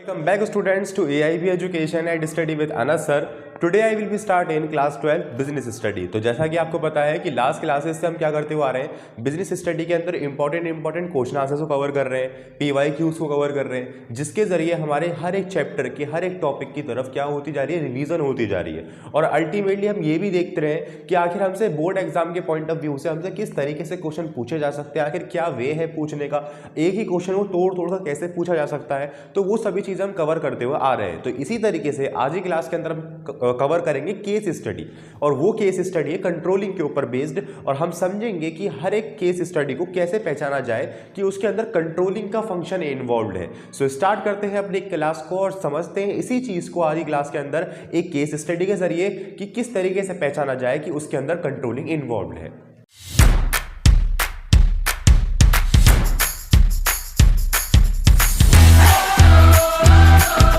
Welcome back students to AIB Education and Study with Anas sir. Today I will be start in class 12 business study. तो जैसा कि आपको पता है कि लास्ट क्लासेस से हम क्या करते हुए आ रहे हैं, बिजनेस स्टडी के अंदर इंपॉर्टेंट क्वेश्चन आंसर्स को कवर कर रहे हैं, PYQs को कवर कर रहे हैं, जिसके जरिए हमारे हर एक चैप्टर के हर एक टॉपिक की तरफ क्या होती जा रही है, रिवीजन होती जा रही है। और अल्टीमेटली हम ये भी देखते रहे कि आखिर हमसे बोर्ड एग्जाम के पॉइंट ऑफ व्यू से हमसे किस तरीके से क्वेश्चन पूछे जा सकते हैं, आखिर क्या वे है पूछने का, एक ही क्वेश्चन को तोड़ कर कैसे पूछा जा सकता है। तो वो सभी चीज़ें हम कवर करते हुए आ रहे हैं। तो इसी तरीके से आज ही क्लास के अंदर हम कवर करेंगे केस स्टडी, और वो केस स्टडी है कंट्रोलिंग के ऊपर बेस्ड। और हम समझेंगे कि हर एक केस स्टडी को कैसे पहचाना जाए कि उसके अंदर कंट्रोलिंग का फंक्शन इन्वॉल्व है। सो स्टार्ट करते हैं अपनी क्लास को और समझते हैं इसी चीज़ को आज ही क्लास के अंदर एक केस स्टडी के जरिए कि किस तरीके से पहचाना जाए कि उसके अंदर कंट्रोलिंग इन्वॉल्व है।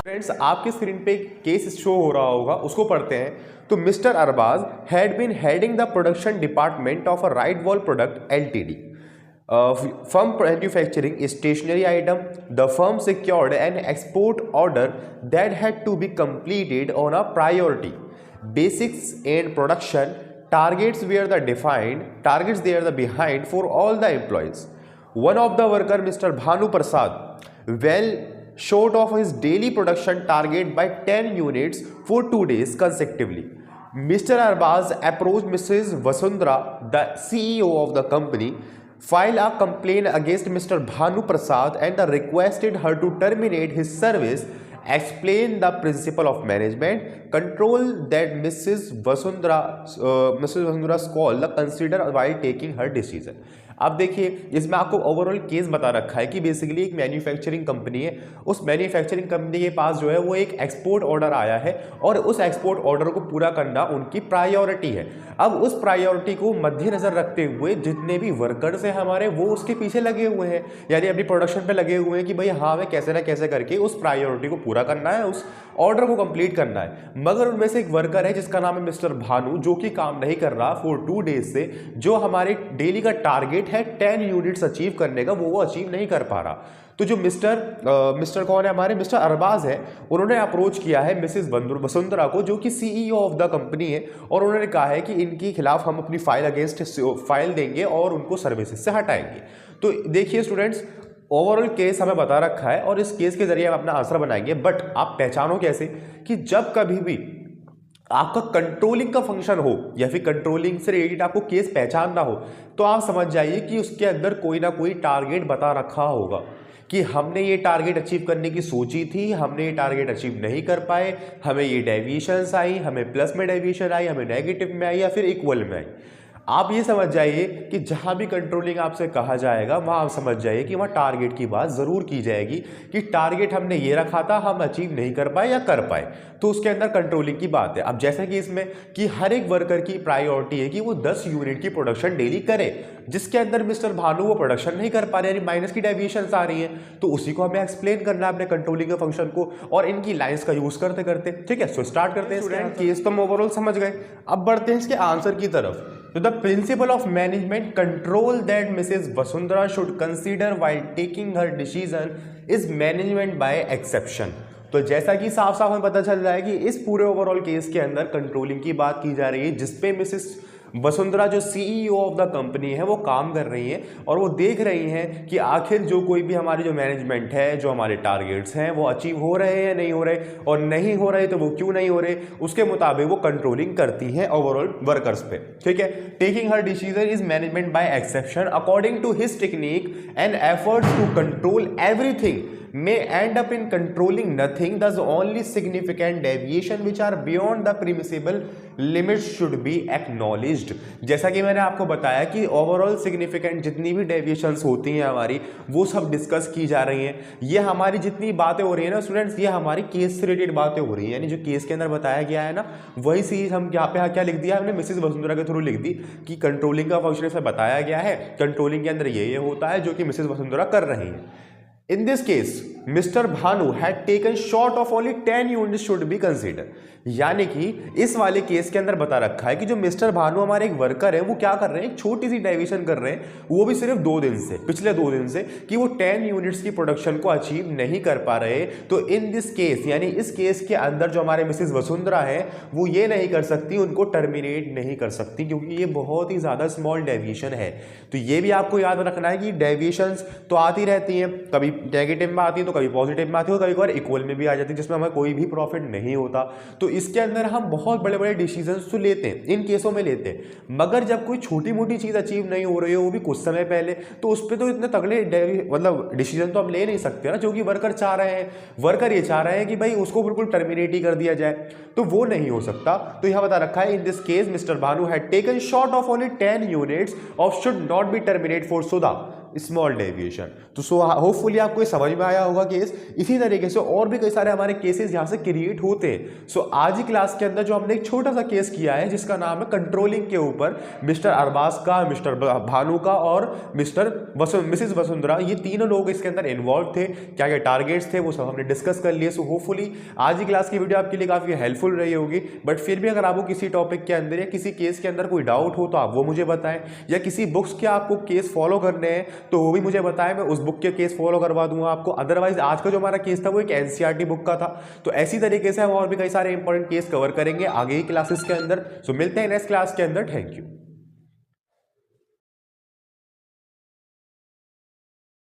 फ्रेंड्स, आपकी स्क्रीन पे केस शो हो रहा होगा, उसको पढ़ते हैं। तो mister Arbaz had been heading the production department of a Right Wall product LTD firm manufacturing stationery item. The firm secured an export order that had to be completed on a priority basics and production targets were the behind for all the employees. One of the worker, Mr. Bhanu Prasad, well short of his daily production target by 10 units for 2 days consecutively. Mr. Arbaz approached Mrs. Vasundhara, the CEO of the company, filed a complaint against Mr. Bhanu Prasad and requested her to terminate his service, explain the principle of management control that Mrs. Vasundhara's call considered while taking her decision. अब देखिए, इसमें आपको overall case बता रखा है कि basically एक manufacturing company है, उस मैन्युफैक्चरिंग कंपनी के पास जो है वो एक एक्सपोर्ट ऑर्डर आया है और उस एक्सपोर्ट ऑर्डर को पूरा करना उनकी प्रायोरिटी है। अब उस प्रायोरिटी को मद्देनजर रखते हुए जितने भी वर्कर्स हैं हमारे, वो उसके पीछे लगे हुए हैं, यानी अपनी प्रोडक्शन पे लगे हुए हैं कि भाई हाँ, हमें कैसे ना कैसे करके उस प्रायोरिटी को पूरा करना है, उस ऑर्डर को कंप्लीट करना है। मगर उनमें से एक वर्कर है जिसका नाम है मिस्टर भानु, जो कि काम नहीं कर रहा फॉर 2 डेज से, जो हमारे डेली का टारगेट है 10 यूनिट्स अचीव करने का, वो अचीव नहीं कर पा रहा। तो जो मिस्टर कौन है हमारे, मिस्टर अरबाज है, उन्होंने अप्रोच किया है मिसेस वसुंधरा को, जो कि CEO ऑफ द कंपनी है, और उन्होंने कहा है कि इनके खिलाफ हम अपनी फाइल अगेंस्ट फाइल देंगे और उनको सर्विसेज से हटाएंगे। तो देखिए स्टूडेंट्स, ओवरऑल केस हमें बता रखा है और इस केस के जरिए हम अपना आंसर बनाएंगे। बट आप पहचानो कैसे कि जब कभी भी आपका कंट्रोलिंग का फंक्शन हो या फिर कंट्रोलिंग से रिलेटेड आपको केस पहचानना हो, तो आप समझ जाइए कि उसके अंदर कोई ना कोई टारगेट बता रखा होगा कि हमने ये टारगेट अचीव करने की सोची थी, हमने ये टारगेट अचीव नहीं कर पाए, हमें ये डेविएशंस आई, हमें प्लस में डेविएशन आई, हमें नेगेटिव में आई या फिर इक्वल में आई। आप ये समझ जाइए कि जहाँ भी कंट्रोलिंग आपसे कहा जाएगा वहाँ आप समझ जाइए कि वहाँ टारगेट की बात ज़रूर की जाएगी कि टारगेट हमने ये रखा था, हम अचीव नहीं कर पाए या कर पाए, तो उसके अंदर कंट्रोलिंग की बात है। अब जैसे कि इसमें कि हर एक वर्कर की प्रायोरिटी है कि वो 10 यूनिट की प्रोडक्शन डेली करे, जिसके अंदर मिस्टर भानु वो प्रोडक्शन नहीं कर पा रहे, यानी माइनस की डेविएशंस आ रही हैं, तो उसी को हमें एक्सप्लेन करना है अपने कंट्रोलिंग के फंक्शन को और इनकी लाइन्स का यूज़ करते करते। ठीक है, सो स्टार्ट करते हैं स्टूडेंट। केस तो हम ओवरऑल समझ गए, अब बढ़ते हैं इसके आंसर की तरफ। तो the principle of management control that Mrs Vasundhara should consider while taking हर decision is management by exception. तो जैसा कि साफ साफ हमें पता चल रहा है कि इस पूरे ओवरऑल केस के अंदर कंट्रोलिंग की बात की जा रही है, जिसपे मिसेस वसुंधरा जो CEO ऑफ द कंपनी है वो काम कर रही हैं और वो देख रही हैं कि आखिर जो कोई भी हमारी जो मैनेजमेंट है, जो हमारे टारगेट्स हैं वो अचीव हो रहे हैं या नहीं हो रहे, और नहीं हो रहे तो वो क्यों नहीं हो रहे, उसके मुताबिक वो कंट्रोलिंग करती हैं ओवरऑल वर्कर्स पे। ठीक है, टेकिंग हर decision is management by exception according to his technique and efforts to control everything may end up in controlling nothing, thus only significant deviation which are beyond the permissible limits should be acknowledged। जैसा कि मैंने आपको बताया कि overall significant जितनी भी deviations होती हैं हमारी, वो सब डिस्कस की जा रही हैं। ये हमारी जितनी बातें हो रही हैं ना स्टूडेंट्स, ये हमारी केस से रिलेटेड बातें हो रही हैं, यानी जो केस के अंदर बताया गया है ना, वही चीज़ हम यहाँ पे क्या लिख दिया हमने, मिसेस वसुंधरा के थ्रू लिख दी कि कंट्रोलिंग का फंक्शन इसमें बताया गया है, कंट्रोलिंग के अंदर ये होता है जो कि मिसेस वसुंधरा कर रही हैं। In this case, Mr. Bhanu had taken short of only 10 units should be considered. यानी कि इस वाले केस के अंदर बता रखा है कि जो मिस्टर भानु हमारे एक वर्कर है वो क्या कर रहे हैं, एक छोटी सी डेविएशन कर रहे हैं, वो भी सिर्फ 2 दिन से, पिछले 2 दिन से, कि वो 10 यूनिट्स की प्रोडक्शन को अचीव नहीं कर पा रहे। तो इन दिस केस, यानी इस केस के अंदर जो हमारे मिसेस वसुंधरा है वो ये नहीं कर सकती, उनको टर्मिनेट नहीं कर सकती, क्योंकि ये बहुत ही ज़्यादा स्मॉल डेविएशन है। तो ये भी आपको याद रखना है कि डेविएशंस तो आती रहती हैं, कभी नेगेटिव में आती है तो कभी पॉजिटिव में आती है, कभी कभार इक्वल में भी आ जाती है, जिसमें हमें कोई भी प्रॉफिट नहीं होता। तो इसके अंदर हम बहुत बड़े बड़े डिसीजंस तो लेते हैं, इन केसों में लेते हैं, मगर जब कोई छोटी मोटी चीज़ अचीव नहीं हो रही हो, वो भी कुछ समय पहले, तो उस पर तो इतने तगड़े मतलब डिसीजन तो हम ले नहीं सकते ना, जो कि वर्कर चाह रहे हैं। वर्कर ये चाह रहे हैं कि भाई उसको बिल्कुल टर्मिनेट ही कर दिया जाए, तो वो नहीं हो सकता। तो यह बता रखा है, in this case mister Bhanu had taken short of only 10 units of should not be terminate for Sudha small deviation. तो सो होपफुली आपको ये समझ में आया होगा केस। इसी तरीके से और भी कई सारे हमारे केसेस यहाँ से क्रिएट होते हैं। सो आज ही क्लास के अंदर जो हमने एक छोटा सा केस किया है जिसका नाम है कंट्रोलिंग के ऊपर, मिस्टर अरबाज का, मिस्टर भानु का और मिसेस वसुंधरा, ये तीनों लोग इसके अंदर इन्वॉल्व थे। क्या क्या टारगेट्स थे वो सब हमने डिस्कस कर लिए। सो होपफुली आज ही क्लास की वीडियो आपके लिए काफ़ी हेल्पफुल रही होगी। बट फिर भी अगर आपको किसी टॉपिक के अंदर या किसी केस के अंदर कोई डाउट हो तो आप वो मुझे बताएं, या किसी बुक्स के आपको केस फॉलो करने हैं तो वो भी मुझे बताएं, मैं उस बुक के केस फॉलो करवा दूंगा आपको। अदरवाइज आज का जो हमारा केस था वो एक एनसीईआरटी बुक का था। तो ऐसी तरीके से हम और भी कई सारे इंपॉर्टेंट केस कवर करेंगे आगे ही क्लासेस के अंदर। सो मिलते हैं नेक्स्ट क्लास के अंदर। Thank you.